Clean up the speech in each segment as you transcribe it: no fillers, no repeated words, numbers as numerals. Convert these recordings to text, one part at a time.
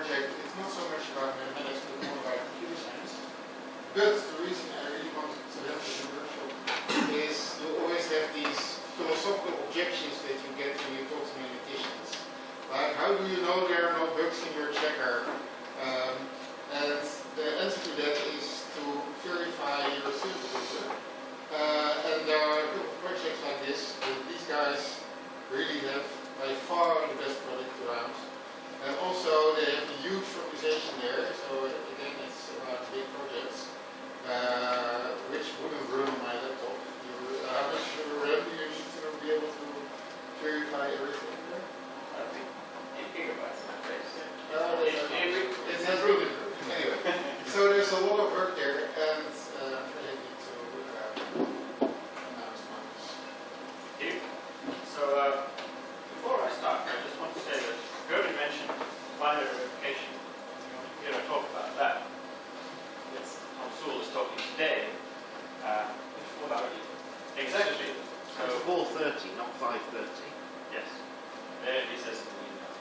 project, it's not so much about mathematics, but more about computer science. But the reason I really wanted to have this workshop is you always have these philosophical objections that you get when you talk to mathematicians. Like, how do you know there are no bugs in your checker? And the answer to that is to verify your supercomputer. And there are a couple of projects like this. These guys really have by far the best product around. And also they have a huge organization there, so again it's about big projects, which wouldn't run on my laptop. How much RAM do you need to be able to verify everything there? I think 8 gigabytes in that case. It's not really good. Anyway, so there's a lot of work there, and I'm really need to announce Magnus. So before I start, I just want to say that Gerben mentioned binary verification. You want to hear a talk about that? Yes, Tom Sewell is talking today. It's 4 hours. Exactly. So it's 4:30, not 5:30. Yes. There he says in the email.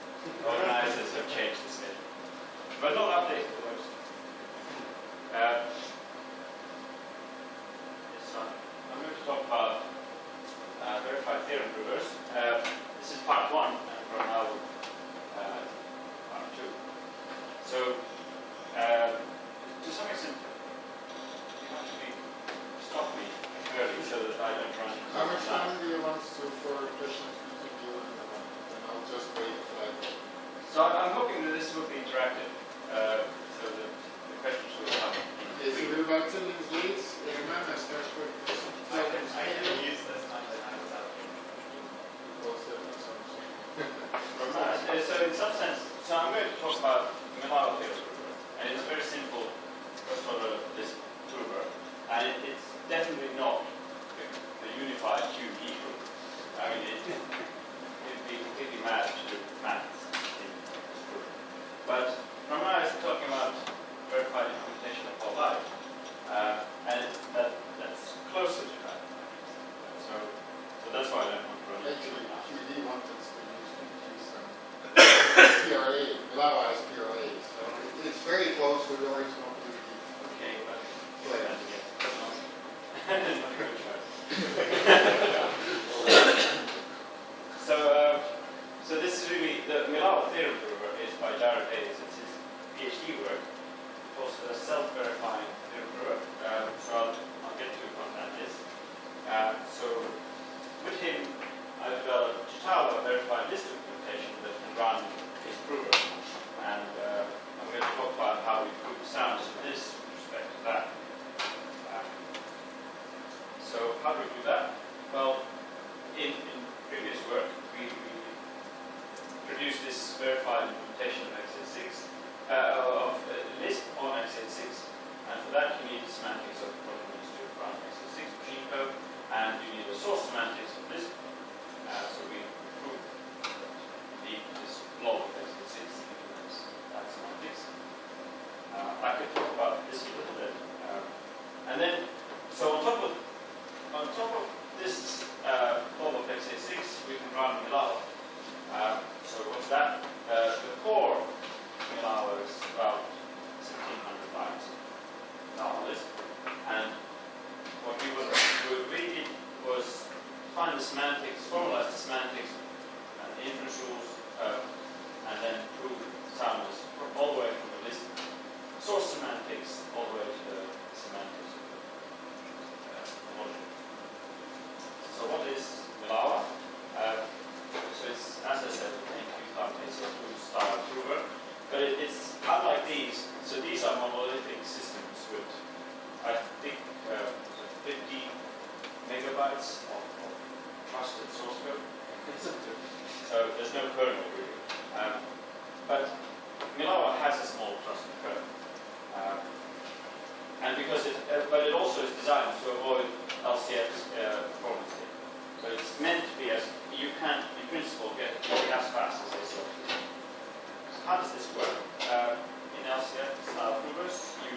Organizers have changed the schedule. But not updated the website. So I'm going to talk about verified theorem provers. This is part 1, and from now part 2. So to some extent, you have to stop me early so that I don't run. How much time do you want for questions between you and I'll just wait for that? So I'm hoping that this will be interactive, so that the questions will come. Yes, we're about 10 minutes late. Ramana starts with I can use this time that I was out. So in some sense, so I'm going to talk about Milano theorem prover, and it's a very simple first order list prover, and it's definitely not the unified QED proof. I mean, it'd be completely mad to do maths in this proof. But Ramana is talking about verified implementation of whole life, and that's closer to that. So that's why I don't want to run it. Actually, QED wanted us to use PRA. Lava is PRA, so it's very close to the original QED. Okay, but Go ahead. So this is really the Milano theorem prover is by Jared Hayes. It's his PhD work. Also a self-verifying theorem prover. So I'll get to what that is. So with him, I developed Jitala verified list implementation that can run his prover, and I'm going to talk about how we prove sounds in this with respect to that. So how do we do that? Well, in previous work, we produced this verified implementation of x86, of list on x86, and for that you need the semantics of what it means to run x86 machine code, and you need the source semantics of list. So we proved that this blob of x86 implements that semantics. I could talk about this a little bit, and then so on top of this blob of x86, we can run Milano. So what's that? The core Milano is about 1,700 lines Milano list, and what we did was find the semantics, formalize the semantics, and the inference rules, and then prove soundness all the way from the list source semantics all the way to the semantics of the logic. So what is Milano? So it's, as I said, it's a style prover, but it's unlike these. So these are monolithic systems with, I think, 50 megabytes of trusted source code. So there's no kernel really. But Milano has a small trusted kernel. And because but it also is designed to avoid LCF's performance data. So it's meant to be as, you can, in principle, get it as fast as ACL. So how does this work? In LCF style provers, you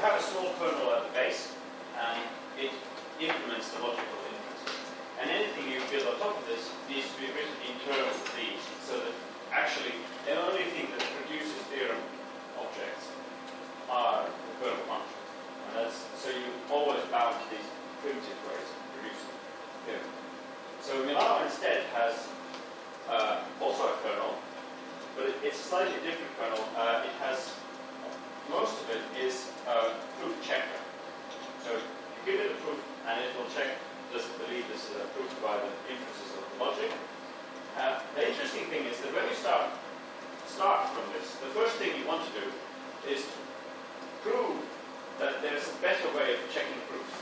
have a small kernel at the base, and it implements the logical inferences. And anything you build on top of this needs to be written in terms of these, so that actually the only thing that produces theorem it's a slightly different kernel. It has, most of it is a proof checker. So you give it a proof and it will check, does it believe this is approved by the inferences of the logic. The interesting thing is that when you start from this, the first thing you want to do is to prove that there's a better way of checking proofs.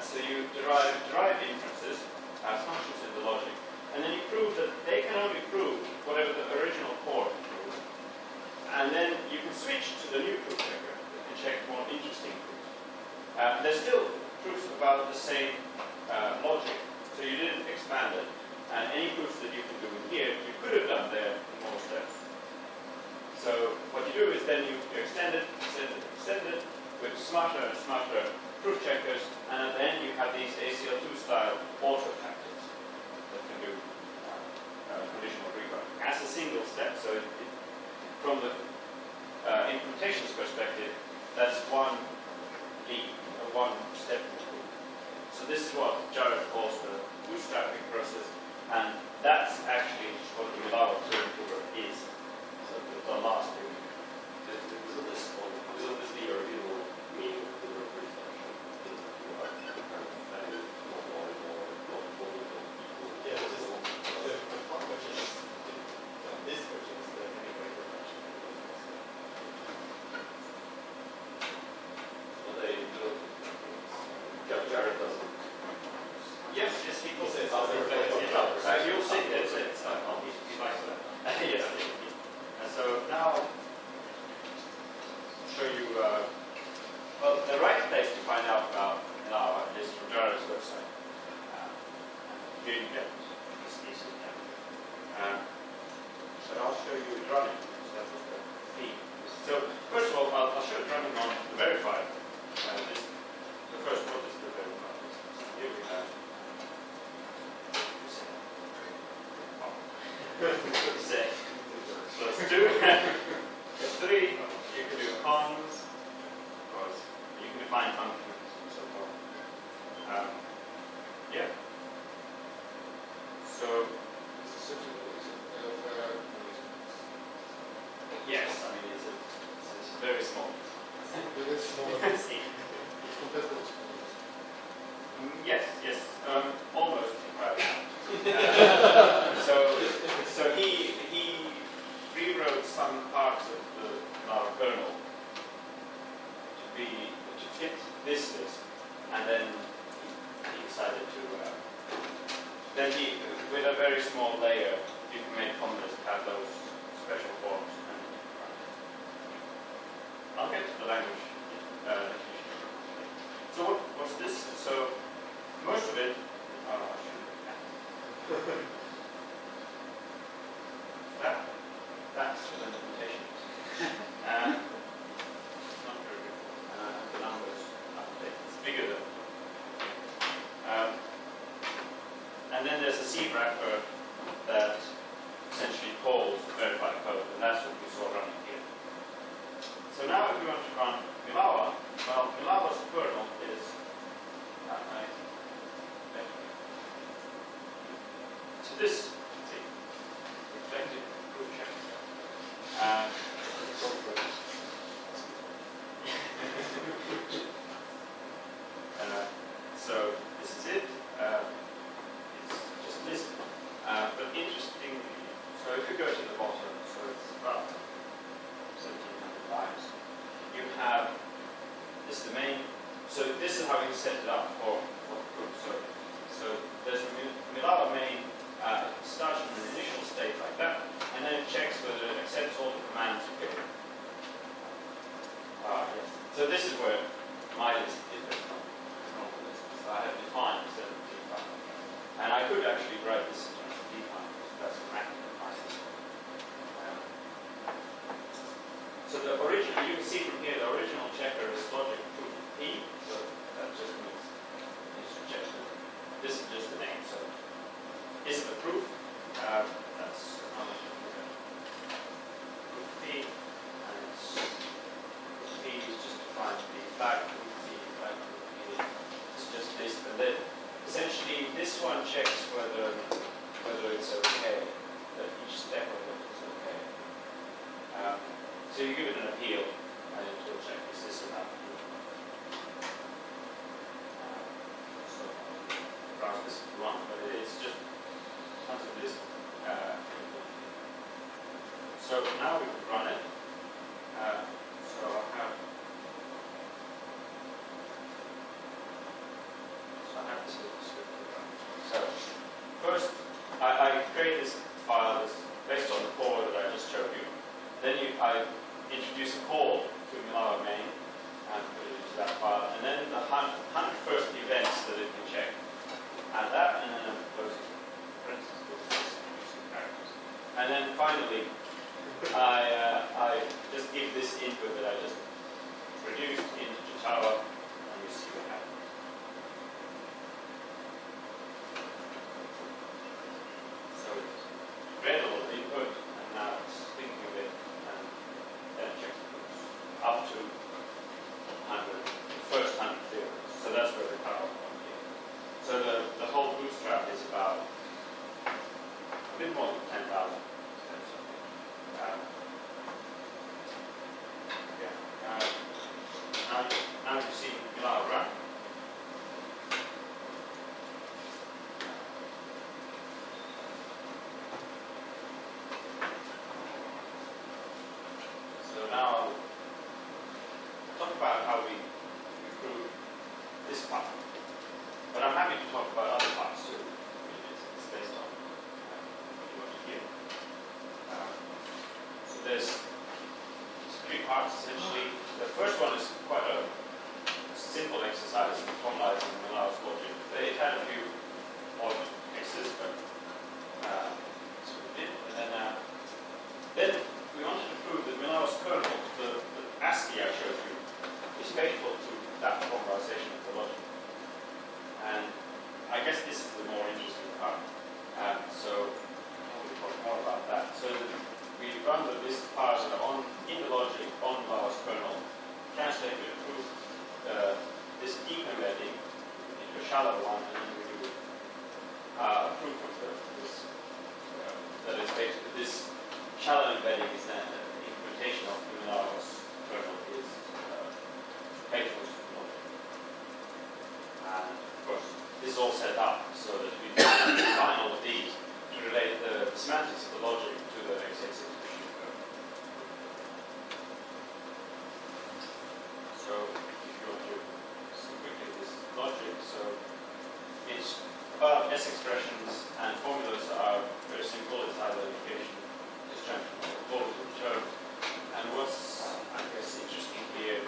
So you derive inferences as functions in the logic, and then you prove that they can only prove whatever the original core proves. And then you can switch to the new proof checker that can check more interesting proofs. There's still proofs about the same logic, so you didn't expand it. And any proofs that you can do in here, you could have done there in more steps. So what you do is then you extend it with smarter and smarter proof checkers, and at the end you have these ACL2 style auto factors that can do conditional rewriting as a single step. So from the implementation's perspective, that's one leap, one step in the proof. So this is what Jared calls the bootstrapping process, and that's actually what the Milano prover is. So the last thing. Isn't this the original meaning of the word reflection? Yeah, the part which is this version is the anyway reflection. Well, they don't. Jared doesn't. Yes, he calls it. You'll see that it's I'll be like that. Yes. And so now, show you. Well, the right place to find out about Milano is from Jared's website. Here you get this easy. But I'll show you it running. So that was the theme. So first of all, I'll show it running on the verified. The first one is the verified. Here we have. Say. So it's 2. It's 3. You can do cons. Of course. You can define functions and so forth. Yeah. So. Yes, I mean it's very small. It's small. It's compatible. Yes, almost entirely. So he rewrote some parts of our kernel to fit this list, and then he decided to. Then with a very small layer, you can make comments that have those special forms. I'll get to the language definition. So what's this? So most of it. That's the implementation. It's not very good. The numbers update. It's bigger than. And then there's a C wrapper that essentially calls verified code, and that's what we saw running here. So now if we want to run Milano, well, Milano's kernel is so this, see, reflected proof check. So this is it. It's just listed. But interestingly, so if you go to the bottom, so it's about 1700 lines, you have this is the main. So this is how you set it up for proof. So there's a Milano main. It starts from an initial state like that, and then it checks whether it accepts all the commands you give it. Yes. So this is where my list differs from the normal list. So I have defined instead of defined. And I could actually write this in terms of defined, because that's the maximum of my system. So the original, you can see from here, the original checker is logic proof P, so that just means it's checked. This is just the name, so is it a proof? That's another proof P, and proof P is just defined to be flag proof P, flag proof P. It's just this, and then essentially this one checks whether it's okay, that each step of it is okay. So you give it an appeal, and it will check is this or that. So browse this if you want, but it's just tons of this. So now we can run it. So I have this little script to run. So first, I create this file that's based on the call that I just showed you. Then I introduce a call to Ramana main and put it into that file, and then the 100 first events that it can check. Add that, and then I'm closing parentheses using characters. And then finally, I just give this input that I just produced into Java, and you see what happens. So it's read all the input, and now it's thinking of it, and then checks the groups up to 100, the first 100 theorems. So that's where the cutoff comes in. So the whole bootstrap is about a bit more than 10,000. Now you see Ramana run. So now I'll talk about how we improve this part. But I'm happy to talk about other parts too. It's based on what you want to hear. So there's three parts essentially. The first one is quite a simple exercise in formalizing Ramana's logic. It had a few odd cases, but that's what we did. And then we wanted to prove that Ramana's kernel, the ASCII I showed you, is faithful to that formalization of the logic. And I guess this is the more interesting part. So we'll talk more about that. So we run this parser in the logic on Ramana's kernel, translate it through this deep embedding into a shallow one, and then we do a proof of this. That is basically this shallow embedding is then the implementation of Ramana's kernel is faithful to the logic. And of course, this is all set up so that we can combine all of these to relate the semantics of the logic to the x86 machine code. So if you want to see quickly this logic, so it's about S expressions and formulas are very simple. It's either indication, disjunction, or qualitative terms. And what's, I guess, interesting here,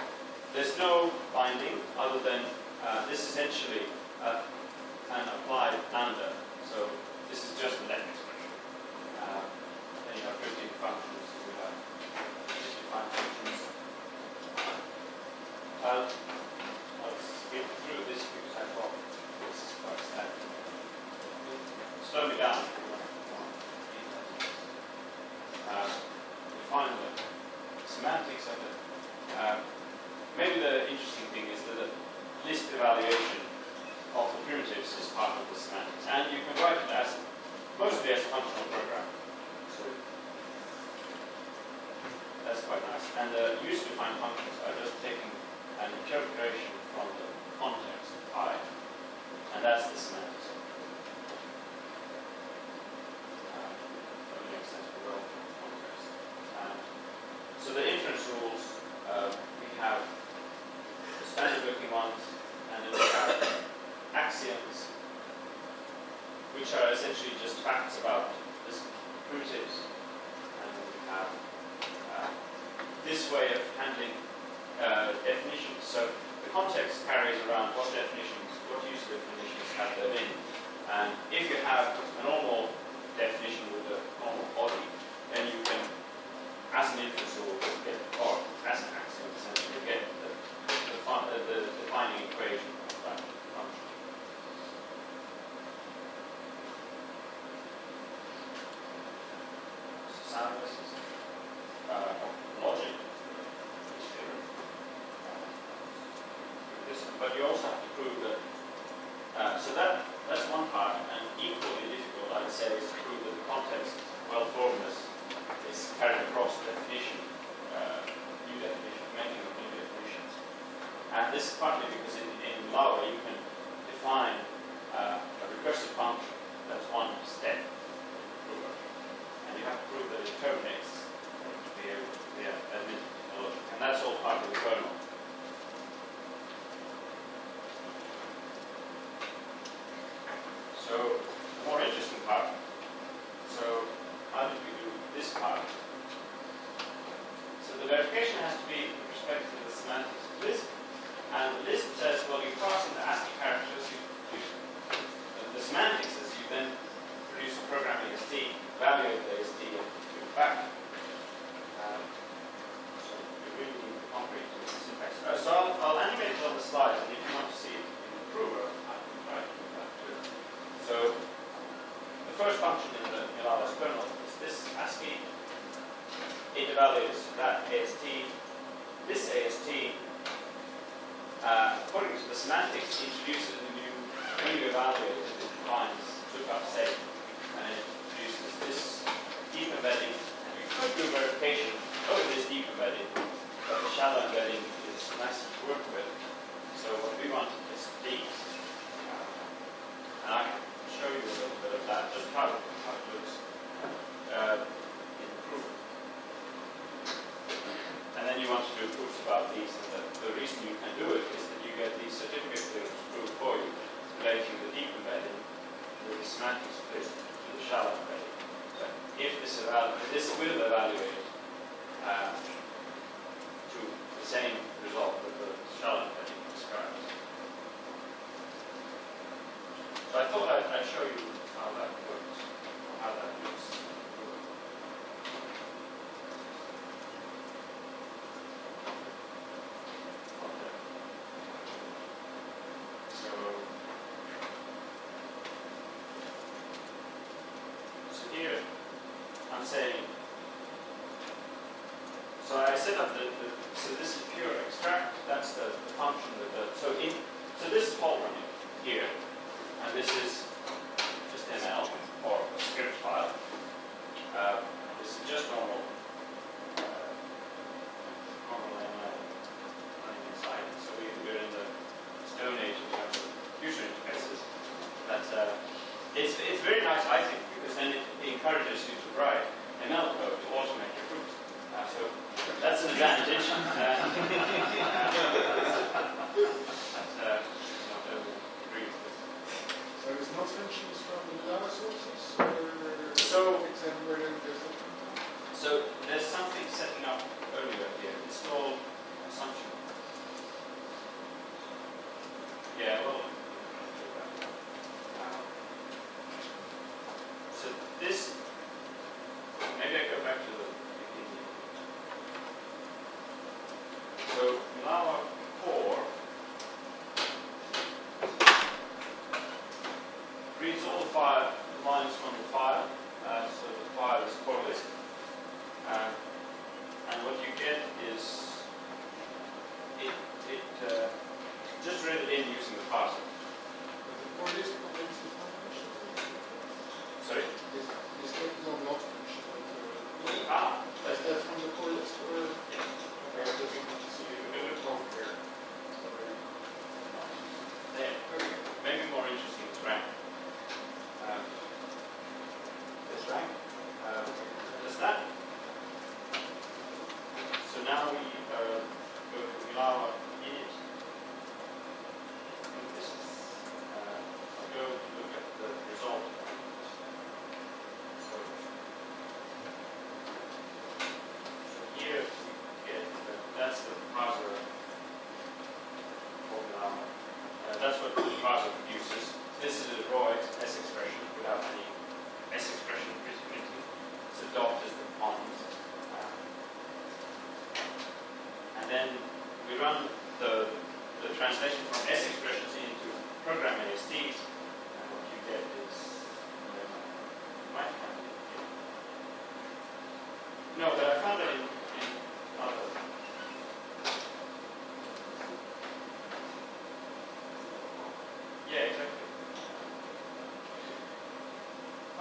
there's no binding other than this essentially an applied lambda. So this is just a left expression. Then you have built-in functions. We have defined functions. I'll skip through this because I thought this is quite static. Slow me down. We find the semantics of it. Maybe the interesting thing is that the list evaluation of the primitives is part of the semantics. And you can write it as mostly as a functional program. So that's quite nice. And the user-defined functions are just taking an interpretation from the context I, and that's the semantics. That makes sense for the context. So the inference rules, we have the standard-looking ones, and then we have axioms, which are essentially just facts about this primitives, and then we have this way of handling definitions. So the context carries around what definitions, what use definitions have them in. And if you have a normal definition with a normal body, then you can, as an inference rule, get, or as an axiom, essentially get the defining equation of that function. So soundless is logic. But you also have to prove that, so that's one part, and equally difficult, I would say, is to prove that the context well-formedness is carried across the definition this is partly because in Lava you can define a recursive function that's one step prover, and you have to prove that it terminates the admitted logic, and that's all part of the kernel. So the more interesting part. So how did we do this part? So the verification has to be with respect to the semantics of Lisp, and Lisp says, well, you pass in the ASCII characters, the semantics is you then produce a program AST, evaluate the AST, and give it back. So you really need to concrete syntax. So I'll animate it on the slide, and if you want to see it in the prover, I can try to do that too. So the first function in the Lava's kernel is this ASCII. It evaluates that AST. This AST, according to the semantics, introduces a new, when you evaluate it, it defines lookup save, and it introduces this deep embedding. And you could do verification over this deep embedding, but the shallow embedding is nice to work with. So what we want is these. And I can show you a little bit of that, just how it looks in the proof. And then you want to do proofs about these, and the reason you can do it is that you get these certificate proofs proved for you, relating the deep embedding with the semantics of this to the shallow embedding. So if this will evaluate to the same result that the shallow embedding describes. So I thought I'd show you how that works, or how that looks. So here I'm saying, so I set up so this is pure extract, that's the function that so this is Paul running here, and this is just ML or a script file. This is just normal ML running inside. So we're in the Stone Age in terms of user interfaces. It's very nice, I think, because then it encourages you to write ML code to automate your proofs. So that's an advantage. So it's not functions from the Java sources? So there's something setting up earlier here. It's called assumption. Yeah, well, so this, maybe I go back to the beginning. So now our core reads all the file lines from the file. So the file is core list. And what you get is it just read it in using the parser. The core list contains this function? Sorry? This technical not function. That's Is that from the core list? Or? Yeah. Okay, I just want to see it from here. There. Okay. Maybe more interesting is rank. This rank. Understand? So now we go to Lava init. This is I'll go to look at the result. So here we get that's the parser for Lava. That's what the parser produces. This is a raw S expression without any S expression presumably. So dot is the pond. And then we run the translation from S expressions into program ASTs, and what you get is might find it here. No, but I found it in other. Yeah, exactly.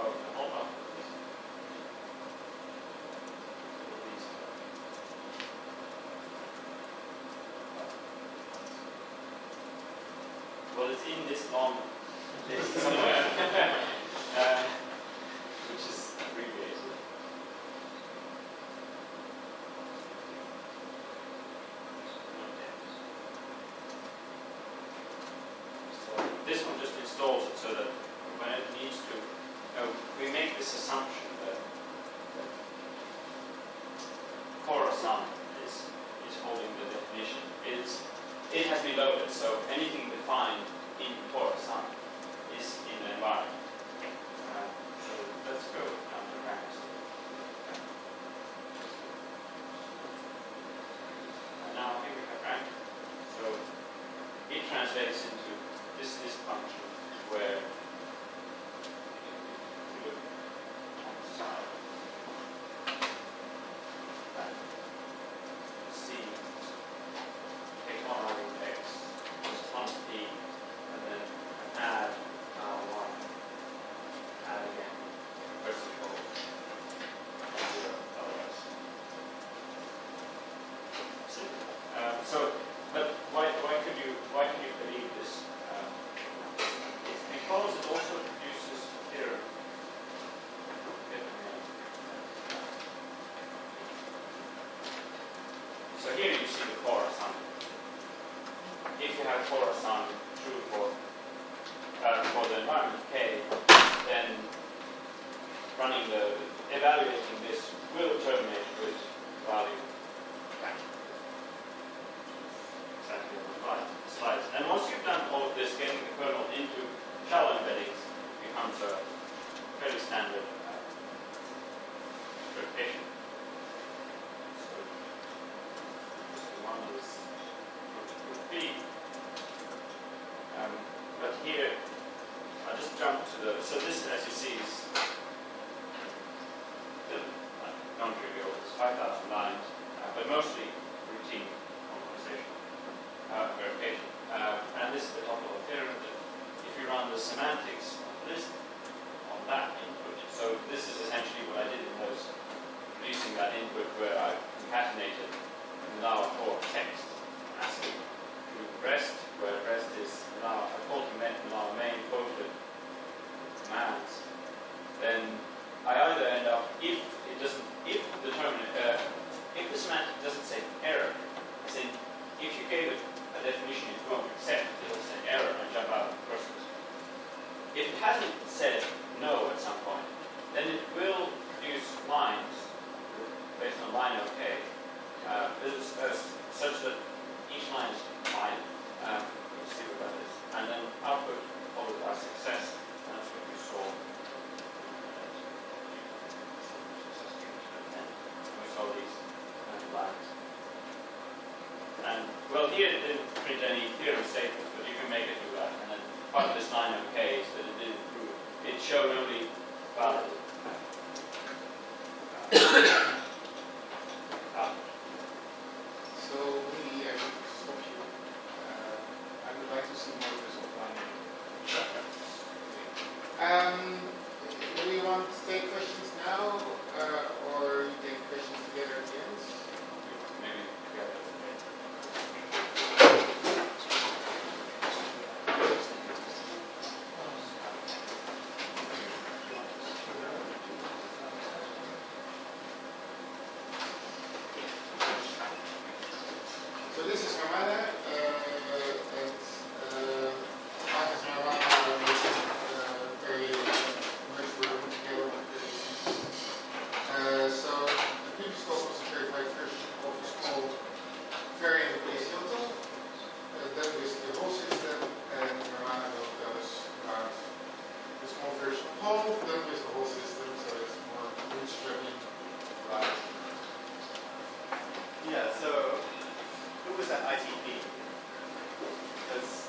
Oh, hold on. Well, it's in this long list somewhere, which is abbreviated. So this one just installs it so that when it needs to, we make this assumption that Khorasan is holding the definition. It has been loaded, so anything defined in Khorasan is in the environment. So let's go down to ranks. And now here we have rank. So it translates into this function where if you look on the side, C take on argument x, response p, and then add y, add again, vertical, and 0 otherwise. So, but why could you believe this? It's because it also produces theorem. So here you see the Khorasan. If you have Khorasan true for the environment K, then evaluating this will terminate with value exactly on the slides. And once you've done all of this, getting the kernel into shallow embeddings becomes a fairly standard verification. So one is B. But here, I'll just jump to so this, as you see, is non-trivial. It's 5,000 lines, but mostly routine normalization, verification. And this is the top level theorem that if you run the semantics of the list on that input, so this is essentially what I did in those, producing that input where I concatenated Malawa core text asking to rest, where rest is Malawa, I called Malawa main quoted commands, then I either end up, if the semantic doesn't say error, as in, if you gave it a definition it won't accept, it'll say error and jump out of the process. If it hasn't said no at some point, then it will produce lines based on line OK, such that each line is fine. Let's see what that is. And then output followed by success, and that's what we saw. We saw these lines. And well, here it didn't print any theorem statements, but you can make it do that. And then part of this line of K is that it didn't prove. It showed only valid. So maybe I should stop you. I would like to see more of this offline. Do we want to take questions now, or you take questions together at the end? Maybe together. So this is Ramana, and Magnus Myreen very much working together with this. So the previous talk was a verified version of a small variant of AC tool. That is the whole system, and Ramana will tell us about the small version of home, then with the whole system, so it's more bootstrapping, right? Yeah, so who was at ITP? Because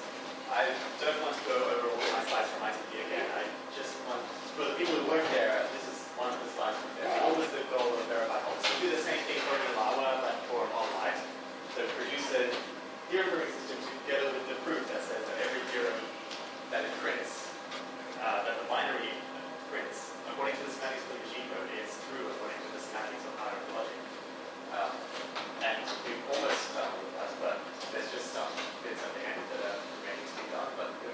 I don't want to go over all my slides from ITP again. I just want, for the people who work there, this is one of the slides from there. What was the goal of verified home? So do the same thing for Malawa, but for online. So produce a theorem proving system together with the proof that says that every theorem that it prints, that the binary prints, according to the semantics of the machine code, is true according to the semantics of hierarchical logic. And we've almost done with that, but there's just some bits at the end that are remaining to be done. But the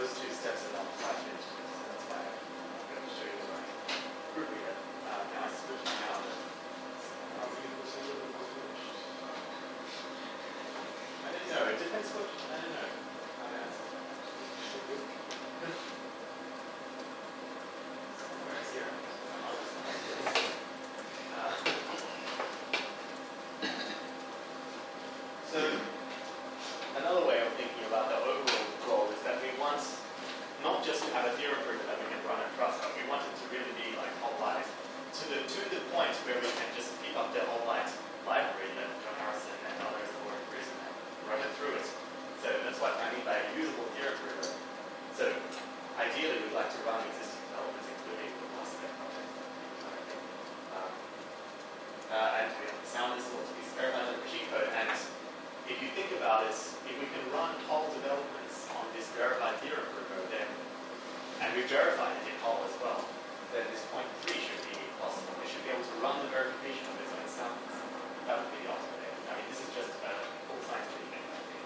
those two steps are not quite finished. So that's why I'm going to show you my proofreader. Can I switch my out? How many percent of it was finished? I don't know. It depends what. I don't know. Somewhere it's here. So another way of thinking about the overall goal is that we want not just to have a theorem proof that we can run across, but we want it to really be like whole light to the point where we can just pick up the whole light library that John Harrison and others have worked recently and run it through it. So that's what I mean by a usable theorem proof. So ideally, we'd like to run existing developments, including the Postgres project. And we have the sound is supposed to be verified in machine code. And if you think about it, if we can run whole developments on this verified theorem proof, then, and we verify it in whole as well, then this point 3 should be possible. We should be able to run the verification of its own sounds. That would be the ultimate aim. I mean, this is just a full scientific thing, I think.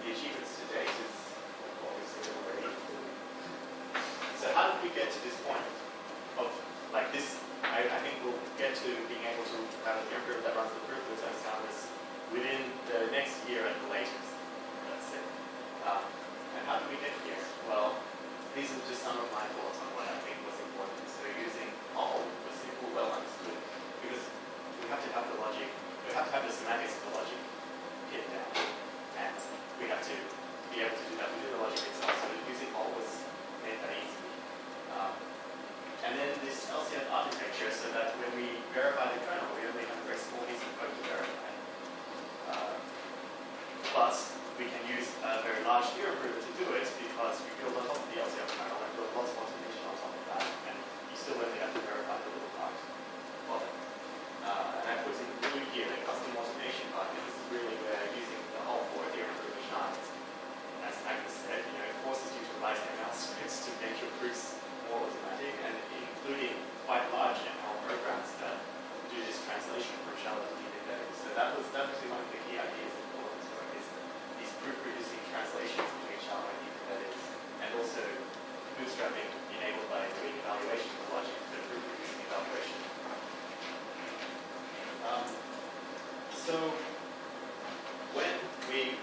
The achievements to date is what we've seen already. So how did we get to this point of, like this, I think we'll get to being able to have a theorem proof that runs the proof of its own soundness within the next year at the latest, let's say. And how did we get here? Well, these are just some of my thoughts on what I think was important. So using all was simple, well understood, because we have to have the logic, we have to have the semantics of the logic pinned down, and we have to be able to do that within the logic itself. So using all was made that easy. And then this LCF architecture, so that when we verify the kernel, we only have a very small piece of code to verify. But we can use a very large theorem proof to do it because we build on top of the LCF kernel and build lots of automation on top of that, and you still only have to verify the little part of it. And I put in blue here the custom automation part, because this is really where using the whole for theorem proof shines. As Magnus said, it forces you to write ML scripts to make your proofs more automatic, and including quite large ML programs that do this translation from shallow to deep embedding. So that was definitely one of the key ideas of all this work, is these proof-producing translations between shallow and deep embeddings, and also bootstrapping enabled by doing evaluation of logic, the proof-producing evaluation. So when we've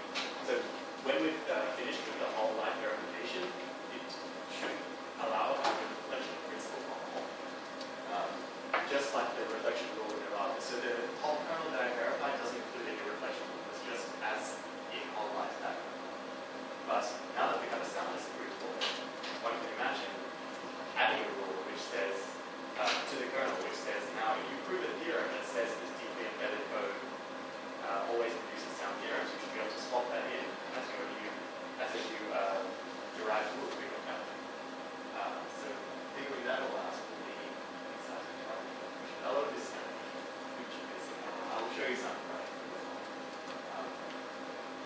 finished with the whole line verification, it should allow our reflection principle on whole. Just like the reflection rule in Ramana. So the whole kernel that I verified doesn't include any reflection rule. It's just as in whole line that. But now that we have a soundness proof for it, one can imagine adding a rule which says to the kernel, which says now if you prove a theorem that says this deeply embedded code always produces sound theorems, you should be able to swap that in as you derive the rule from that. So figuring that all out will be exciting. A lot of this kind of future basic. I will show you some.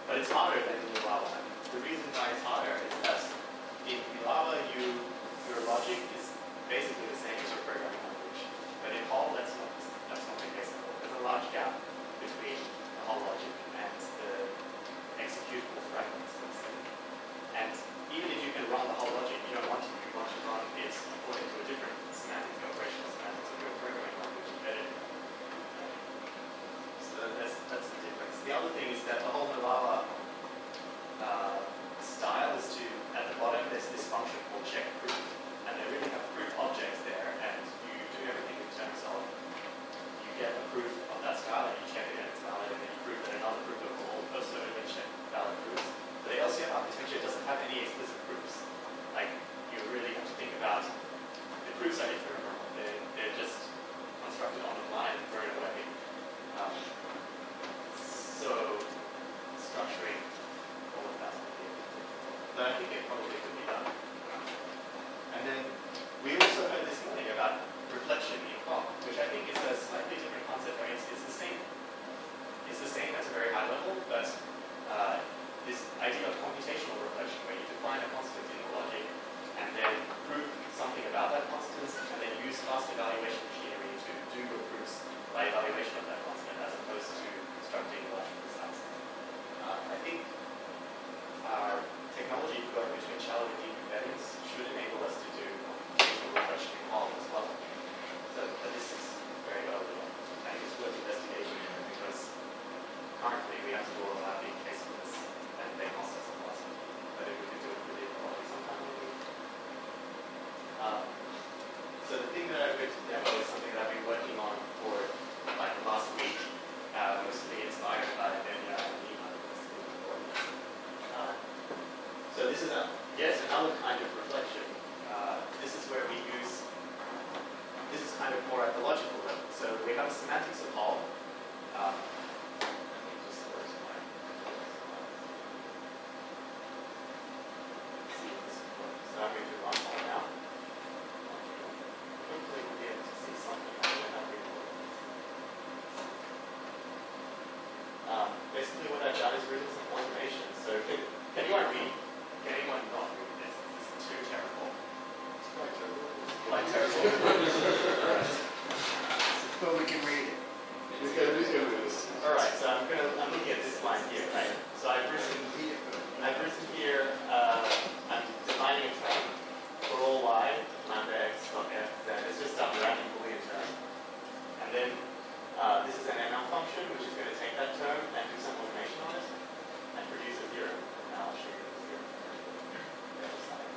But it's harder than in Lava. The reason why it's harder is that in Lava your logic is basically the same as your programming language. But in Hall that's not the case at all. There's a large gap between the Hall logic and the executable fragments, let's say. And even if you can run the whole logic, you don't want to. You want to run it according to a different semantic, operational semantics of your programming language embedded. So that's the difference. The other thing is that the whole Lava perfect demo is something that I've been working on for like the last week, mostly inspired by Benya and Nima. So this is yes, another kind of reflection. This is where we use, this is kind of more at the logical level. So we have semantics of all. Let me just select my see if this works. So I'm going to run all now. Hopefully we'll be able to see something when I reload. Basically what I've done is written some automation. So can anyone read? Can anyone not read this? This is too terrible. It's quite terrible. Quite terrible. But we can read it. Who's gonna do this? Alright, so I'm looking at this line here, right? So I've written here, I'm defining a term for all y, lambda x, dot f, then it's just a random Boolean term. And then this is an ML function, which is going to take that term and do some automation on it and produce a theorem. Now I'll show you the theorem. The other side.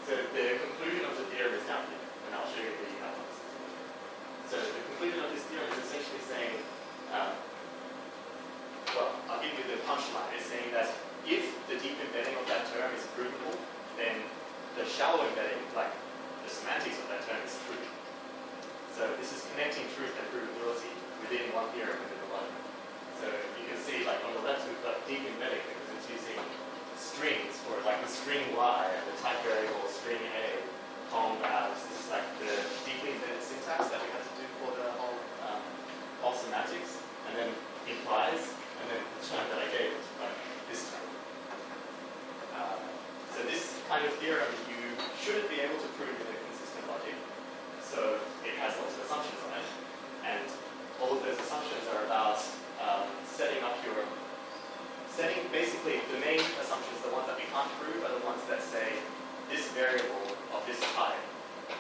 So the conclusion of the theorem is down here, and I'll show you the hypothesis. So the conclusion of this theorem is essentially saying, well, I'll give you the punchline. It's saying that if the deep embedding of that term is provable, then the shallow embedding, like the semantics of that term, is true. So this is connecting truth and provability within one theorem within the logic. So you can see, like on the left, we've got deep embedding because it's using strings for like the string y and the type variable string a, column values. This is like the deeply embedded syntax that we had to do for the whole semantics, and then implies, and then the term that I gave it, like this term. So this kind of theorem you shouldn't be able to prove in a consistent logic. So it has lots of assumptions on it, and all of those assumptions are about setting basically the main assumptions, the ones that we can't prove, are the ones that say this variable of this type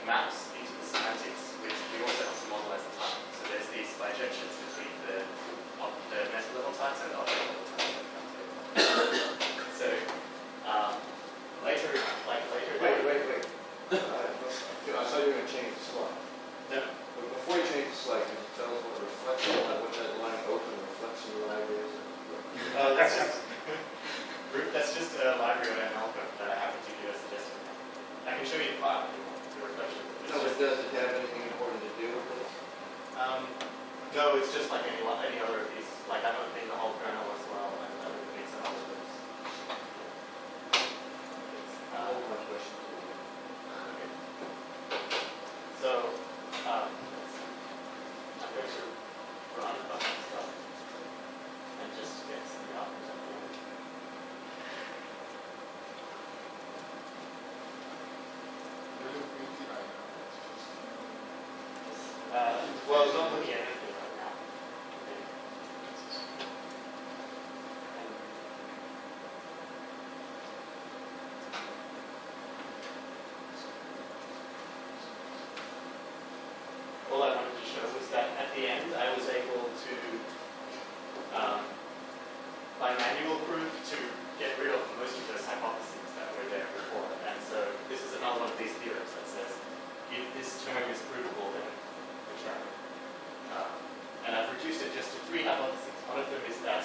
maps into the semantics, which we also have to model as a type. So there's these bijections between the meta level types and the object level types. So later. Wait. I thought you were going to change the slide. No. But before you change the slide, can you tell us what a reflection, what that line open reflection library is? That's just a library of ML code that I happen to give as a suggestion. I can show you the file if you want, the reflection. No, but does it have anything important to do with this? No, it's just like any other of these. Like I'm opening the whole kernel as well, and other things and all of those. All my questions. Okay. So, I'm going to run a bunch of stuff and just get some outputs up here. Well, not looking at anything right now. Okay. All I wanted to show was that at the end I was able to, by manual proof, to get rid of most of those hypotheses that were there before. And so this is another one of these theorems that says if this term is provable, then the term. And I've reduced it just to 3 hypotheses. One of them is that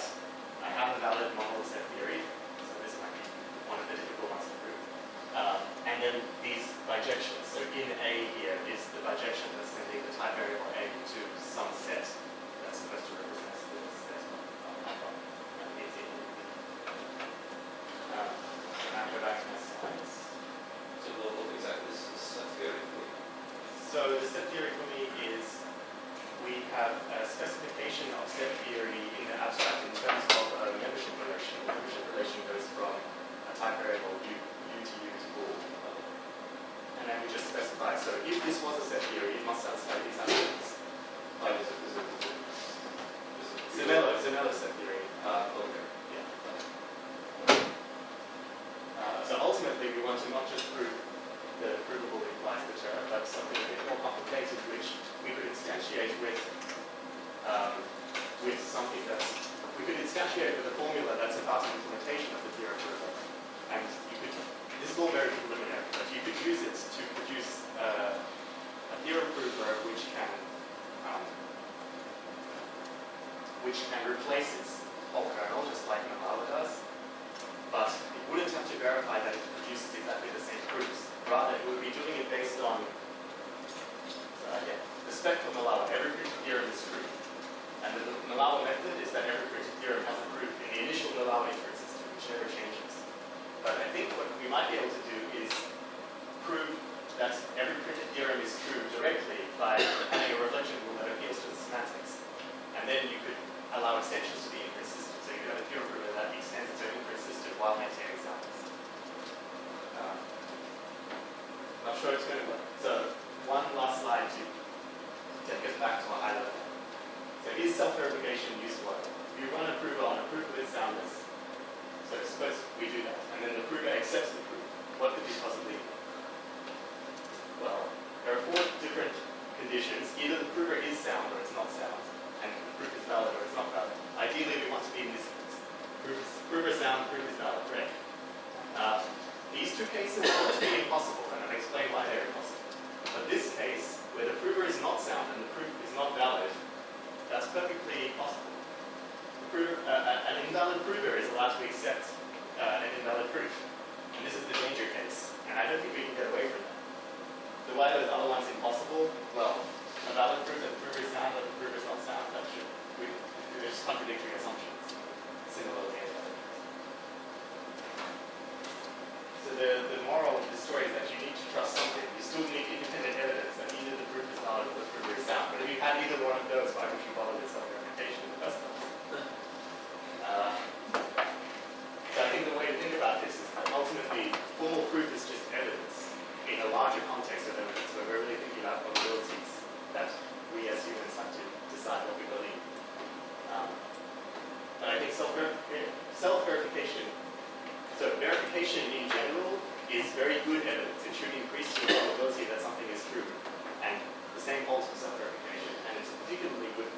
I have a valid model set theory, so this might be one of the difficult ones to prove. And then these bijections. So in A here is the bijection that's sending the type variable A to some set that's supposed to represent the set of hypotheses. And I go back to my slides. So what exactly is set theory for? So the set theory for me is we have a specification of set theory in the abstract in terms of a membership relation. The membership relation goes from a type variable u to u to bool. And then we just specify, so if this was a set theory, it must satisfy these attributes. Like is it Zanella set theory. okay. Yeah. So ultimately, we want to not just prove the provable implies the term, but something a bit more complicated, which we could instantiate with something that's, we could instantiate with a formula that's about an implementation of the theorem further. And you could, this is all very preliminary, but you could use it to produce verify that it produces exactly the same proofs. Rather, it would be doing it based on the spec for Malawi. Every printed theorem is true. And the Malawi method is that every printed theorem has a proof in the initial Malawi inference system, which never changes. But I think what we might be able to do is prove that every printed theorem is true directly by having a reflection rule that appeals to the semantics. And then you could allow extensions to the inference system. So you could have a theorem prover that extends its own inference system while maintaining soundness. Not sure it's going to work. So one last slide to take us back to a high level. So is self-verification useful? If you run a prover on a proof of its soundness, so suppose we do that, and then the prover accepts the proof, what could this possibly be? Well, there are 4 different conditions. Either the prover is sound or it's not sound, and the proof is valid or it's not valid. Ideally, we want to be in this case. Prover sound, proof is valid, right? These 2 cases are to be impossible, and I'll explain why they're impossible. But this case, where the prover is not sound and the proof is not valid, that's perfectly possible. An invalid prover is allowed to accept an invalid proof. And this is the danger case. And I don't think we can get away from that. So why are those other ones impossible? Well, a valid proof that the prover is sound and the prover is not sound, they're just contradictory assumptions. Similarly, so the moral of the story is that you need to trust something. You still need independent evidence that either the proof is valid or the prover is sound. But if you had either one of those, why would you bother with self-verification in the first place? So I think the way to think about this is that ultimately, formal proof is just evidence in a larger context of evidence where we're really thinking about probabilities that we as humans have to decide what we believe. But I think self-verification, so verification in general is very good evidence. It should increase your probability that something is true. And the same holds for self-verification. And it's a particularly good